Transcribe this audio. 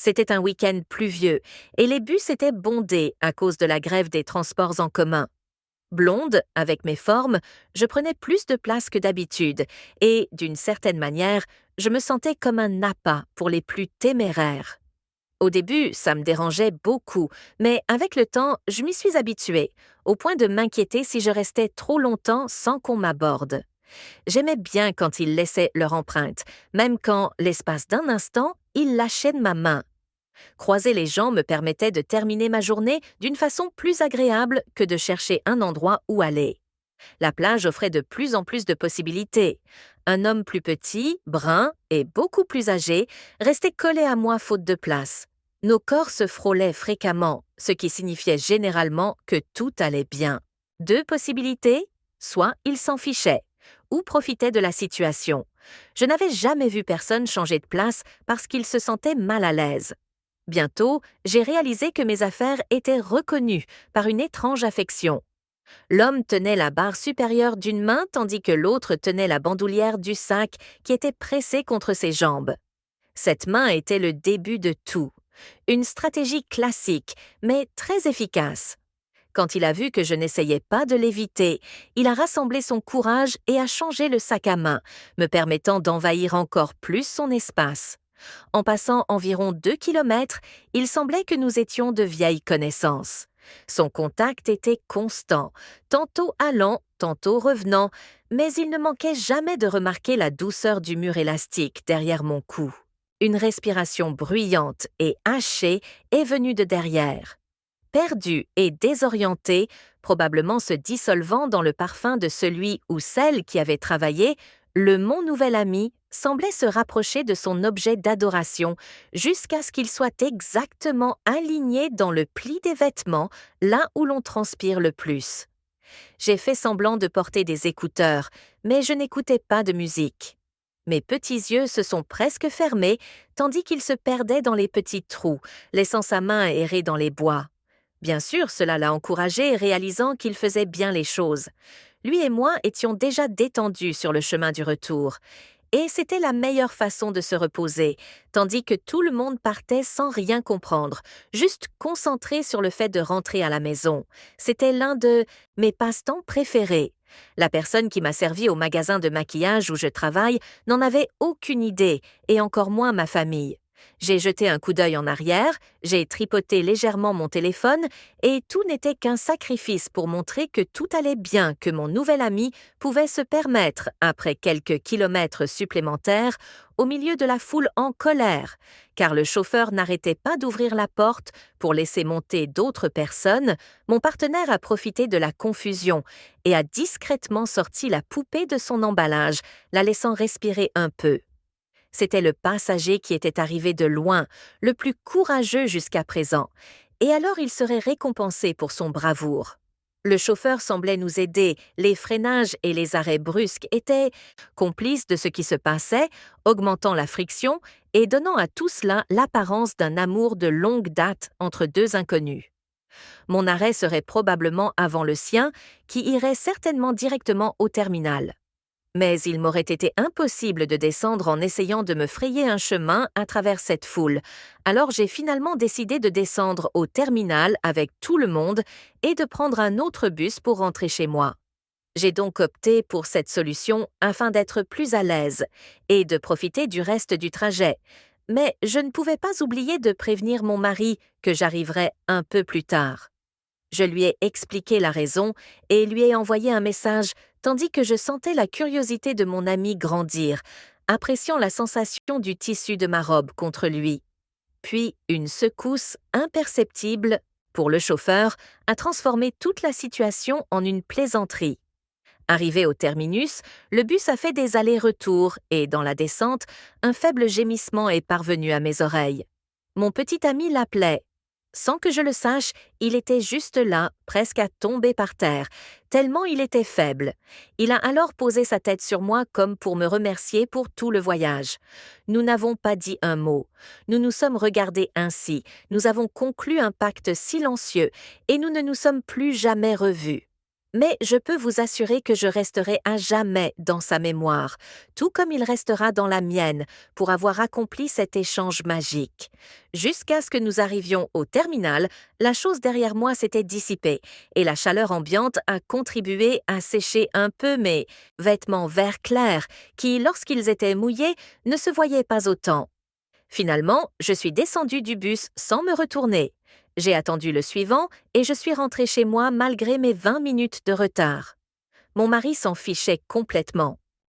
C'était un week-end pluvieux et les bus étaient bondés à cause de la grève des transports en commun. Blonde, avec mes formes, je prenais plus de place que d'habitude et, d'une certaine manière, je me sentais comme un appât pour les plus téméraires. Au début, ça me dérangeait beaucoup, mais avec le temps, je m'y suis habituée, au point de m'inquiéter si je restais trop longtemps sans qu'on m'aborde. J'aimais bien quand ils laissaient leur empreinte, même quand, l'espace d'un instant, ils lâchaient de ma main. Croiser les gens me permettait de terminer ma journée d'une façon plus agréable que de chercher un endroit où aller. La plage offrait de plus en plus de possibilités. Un homme plus petit, brun et beaucoup plus âgé restait collé à moi faute de place. Nos corps se frôlaient fréquemment, ce qui signifiait généralement que tout allait bien. Deux possibilités, soit il s'en fichait, ou profitait de la situation. Je n'avais jamais vu personne changer de place parce qu'il se sentait mal à l'aise. Bientôt, j'ai réalisé que mes affaires étaient reconnues par une étrange affection. L'homme tenait la barre supérieure d'une main tandis que l'autre tenait la bandoulière du sac qui était pressé contre ses jambes. Cette main était le début de tout. Une stratégie classique, mais très efficace. Quand il a vu que je n'essayais pas de l'éviter, il a rassemblé son courage et a changé le sac à main, me permettant d'envahir encore plus son espace. En passant environ 2 kilomètres, il semblait que nous étions de vieilles connaissances. Son contact était constant, tantôt allant, tantôt revenant, mais il ne manquait jamais de remarquer la douceur du mur élastique derrière mon cou. Une respiration bruyante et hachée est venue de derrière. Perdu et désorienté, probablement se dissolvant dans le parfum de celui ou celle qui avait travaillé, mon nouvel ami semblait se rapprocher de son objet d'adoration jusqu'à ce qu'il soit exactement aligné dans le pli des vêtements, là où l'on transpire le plus. J'ai fait semblant de porter des écouteurs, mais je n'écoutais pas de musique. Mes petits yeux se sont presque fermés, tandis qu'il se perdait dans les petits trous, laissant sa main errer dans les bois. Bien sûr, cela l'a encouragé, réalisant qu'il faisait bien les choses. Lui et moi étions déjà détendus sur le chemin du retour. Et c'était la meilleure façon de se reposer, tandis que tout le monde partait sans rien comprendre, juste concentré sur le fait de rentrer à la maison. C'était l'un de mes passe-temps préférés. La personne qui m'a servi au magasin de maquillage où je travaille n'en avait aucune idée, et encore moins ma famille. J'ai jeté un coup d'œil en arrière, j'ai tripoté légèrement mon téléphone, et tout n'était qu'un sacrifice pour montrer que tout allait bien, que mon nouvel ami pouvait se permettre, après quelques kilomètres supplémentaires, au milieu de la foule en colère, car le chauffeur n'arrêtait pas d'ouvrir la porte pour laisser monter d'autres personnes. Mon partenaire a profité de la confusion et a discrètement sorti la poupée de son emballage, la laissant respirer un peu. C'était le passager qui était arrivé de loin, le plus courageux jusqu'à présent, et alors il serait récompensé pour son bravoure. Le chauffeur semblait nous aider, les freinages et les arrêts brusques étaient complices de ce qui se passait, augmentant la friction et donnant à tout cela l'apparence d'un amour de longue date entre deux inconnus. Mon arrêt serait probablement avant le sien, qui irait certainement directement au terminal. Mais il m'aurait été impossible de descendre en essayant de me frayer un chemin à travers cette foule, alors j'ai finalement décidé de descendre au terminal avec tout le monde et de prendre un autre bus pour rentrer chez moi. J'ai donc opté pour cette solution afin d'être plus à l'aise et de profiter du reste du trajet. Mais je ne pouvais pas oublier de prévenir mon mari que j'arriverais un peu plus tard. Je lui ai expliqué la raison et lui ai envoyé un message tandis que je sentais la curiosité de mon ami grandir, appréciant la sensation du tissu de ma robe contre lui. Puis une secousse imperceptible, pour le chauffeur, a transformé toute la situation en une plaisanterie. Arrivé au terminus, le bus a fait des allers-retours et, dans la descente, un faible gémissement est parvenu à mes oreilles. Mon petit ami l'appelait. Sans que je le sache, il était juste là, presque à tomber par terre, tellement il était faible. Il a alors posé sa tête sur moi comme pour me remercier pour tout le voyage. Nous n'avons pas dit un mot. Nous nous sommes regardés ainsi, nous avons conclu un pacte silencieux et nous ne nous sommes plus jamais revus. Mais je peux vous assurer que je resterai à jamais dans sa mémoire, tout comme il restera dans la mienne, pour avoir accompli cet échange magique. Jusqu'à ce que nous arrivions au terminal, la chose derrière moi s'était dissipée, et la chaleur ambiante a contribué à sécher un peu mes vêtements vert clair, qui, lorsqu'ils étaient mouillés, ne se voyaient pas autant. Finalement, je suis descendue du bus sans me retourner. J'ai attendu le suivant et je suis rentrée chez moi malgré mes 20 minutes de retard. Mon mari s'en fichait complètement.